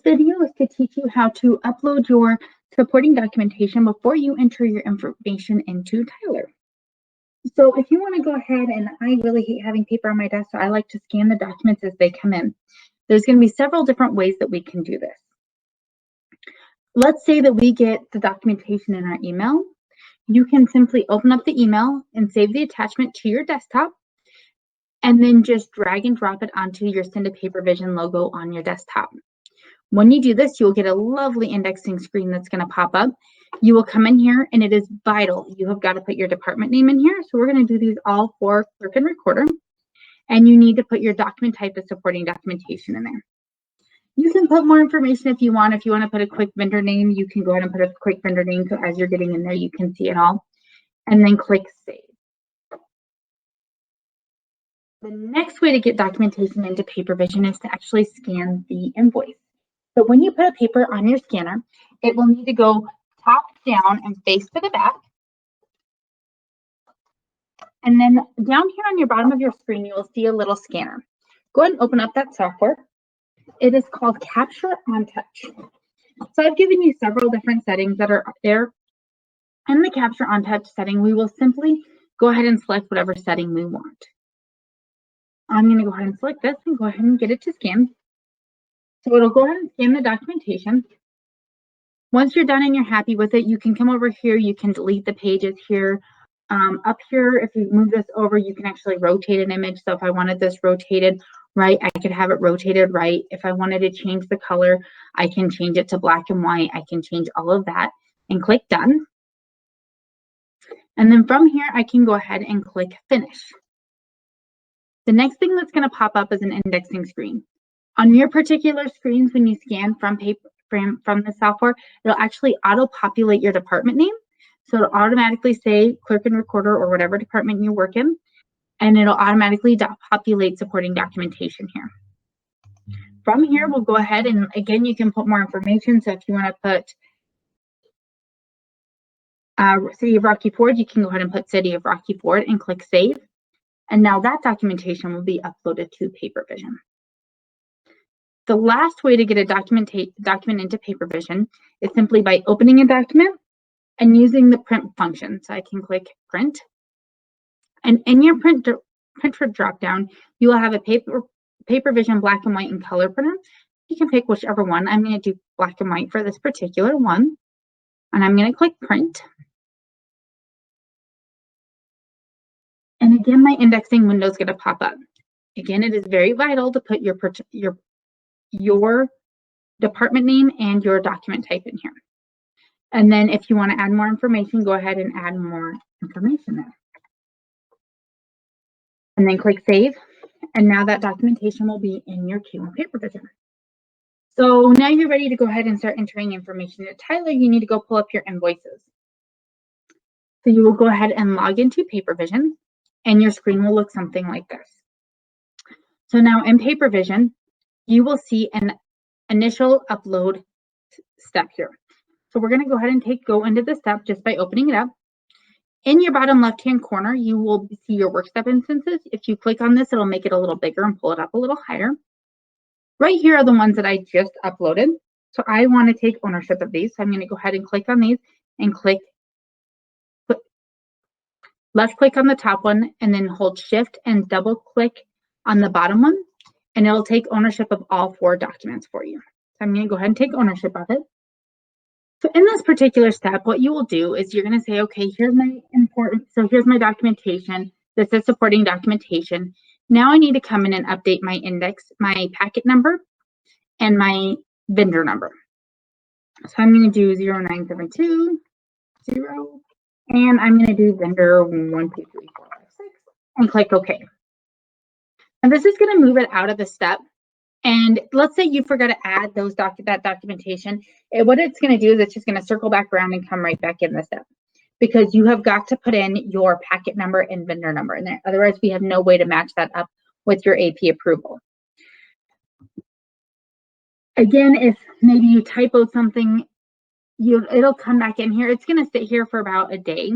video is to teach you how to upload your supporting documentation before you enter your information into Tyler. So if you want to go ahead, and I really hate having paper on my desk, so I like to scan the documents as they come in. There's going to be several different ways that we can do this. Let's say that we get the documentation in our email. You can simply open up the email and save the attachment to your desktop, and then just drag and drop it onto your Send to PaperVision logo on your desktop. When you do this, you'll get a lovely indexing screen that's going to pop up. You will come in here, and it is vital. You have got to put your department name in here. So we're going to do these all for Clerk and Recorder. And you need to put your document type of supporting documentation in there. You can put more information if you want. If you want to put a quick vendor name, you can go ahead and put a quick vendor name. So as you're getting in there, you can see it all. And then click Save. The next way to get documentation into PaperVision is to actually scan the invoice. So when you put a paper on your scanner, it will need to go top down and face to the back. And then down here on your bottom of your screen, you will see a little scanner. Go ahead and open up that software. It is called Capture on Touch. So I've given you several different settings that are up there. In the Capture on Touch setting, we will simply go ahead and select whatever setting we want. I'm going to go ahead and select this and go ahead and get it to scan. So it'll go ahead and scan the documentation. Once you're done and you're happy with it, you can come over here. You can delete the pages here. Up here, if you move this over, you can actually rotate an image. So if I wanted this rotated right, I could have it rotated right. If I wanted to change the color, I can change it to black and white. I can change all of that and click Done. And then from here, I can go ahead and click Finish. The next thing that's going to pop up is an indexing screen. On your particular screens, when you scan from the software, it'll actually auto-populate your department name. So it'll automatically say Clerk and Recorder or whatever department you work in, and it'll automatically populate supporting documentation here. From here, we'll go ahead and again, you can put more information. So if you want to put City of Rocky Ford, you can go ahead and put City of Rocky Ford and click Save. And now that documentation will be uploaded to PaperVision. The last way to get a document into PaperVision is simply by opening a document and using the print function. So I can click Print. And in your printer dropdown, you will have a PaperVision black and white and color printer. You can pick whichever one. I'm going to do black and white for this particular one. And I'm going to click Print. And again, my indexing window is going to pop up. Again, it is very vital to put your department name and your document type in here. And then if you want to add more information, go ahead and add more information there. And then click Save. And now that documentation will be in your queue in PaperVision. So now you're ready to go ahead and start entering information. At Tyler, you need to go pull up your invoices. So you will go ahead and log into PaperVision, and your screen will look something like this. So now in PaperVision, you will see an initial upload step here. So we're going to go ahead and go into the step just by opening it up. In your bottom left-hand corner, you will see your work step instances. If you click on this, it'll make it a little bigger and pull it up a little higher. Right here are the ones that I just uploaded. So I want to take ownership of these. So I'm going to go ahead and click on these and left click on the top one and then hold Shift and double click on the bottom one, and it'll take ownership of all 4 documents for you. So I'm going to go ahead and take ownership of it. So in this particular step, what you will do is you're going to say, okay, here's my documentation. This is supporting documentation. Now I need to come in and update my index, my packet number, and my vendor number. So I'm going to do 09720, and I'm going to do vendor 123456 and click OK. And this is going to move it out of the step. And let's say you forgot to add that documentation. What it's going to do is it's just going to circle back around and come right back in the step, because you have got to put in your packet number and vendor number in there. Otherwise, we have no way to match that up with your AP approval. Again, if maybe you typoed something, it'll come back in here. It's going to sit here for about a day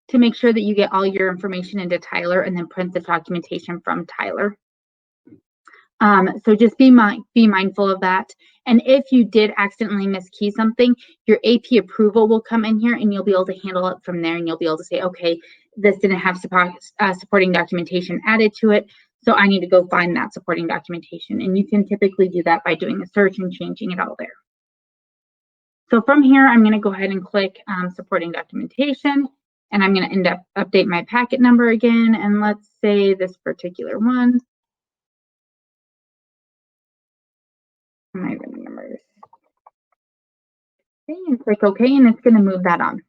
to make sure that you get all your information into Tyler and then print the documentation from Tyler. So just be mindful of that. And if you did accidentally miskey something, your AP approval will come in here and you'll be able to handle it from there. And you'll be able to say, okay, this didn't have supporting documentation added to it, so I need to go find that supporting documentation. And you can typically do that by doing a search and changing it all there. So from here, I'm going to go ahead and click supporting documentation, and I'm going to update my packet number again. And let's say this particular one. My running numbers. Okay, and click OK, and it's going to move that on.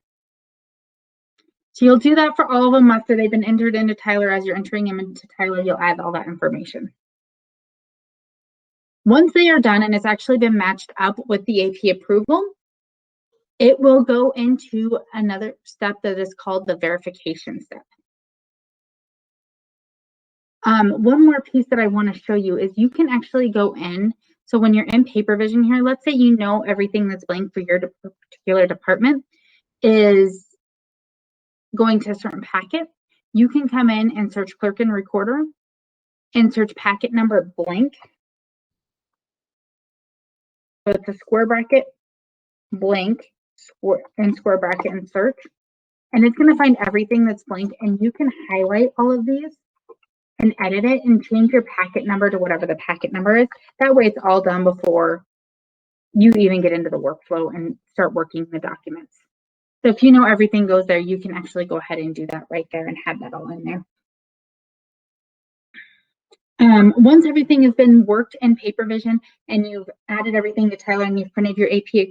So you'll do that for all of them after they've been entered into Tyler. As you're entering them into Tyler, you'll add all that information. Once they are done and it's actually been matched up with the AP approval, it will go into another step that is called the verification step. One more piece that I want to show you is you can actually go in. So when you're in PaperVision here, let's say you know everything that's blank for your particular department is going to a certain packet. You can come in and search clerk and recorder and search packet number blank. So it's a square bracket, blank, square bracket, and search. And it's going to find everything that's blank, and you can highlight all of these and edit it and change your packet number to whatever the packet number is. That way it's all done before you even get into the workflow and start working the documents. So if you know everything goes there, you can actually go ahead and do that right there and have that all in there. Once everything has been worked in PaperVision and you've added everything to Tyler and you've printed your AP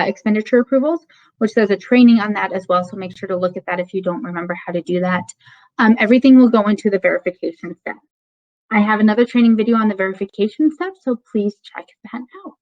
expenditure approvals, which there's a training on that as well, so make sure to look at that if you don't remember how to do that. Everything will go into the verification step. I have another training video on the verification step, so please check that out.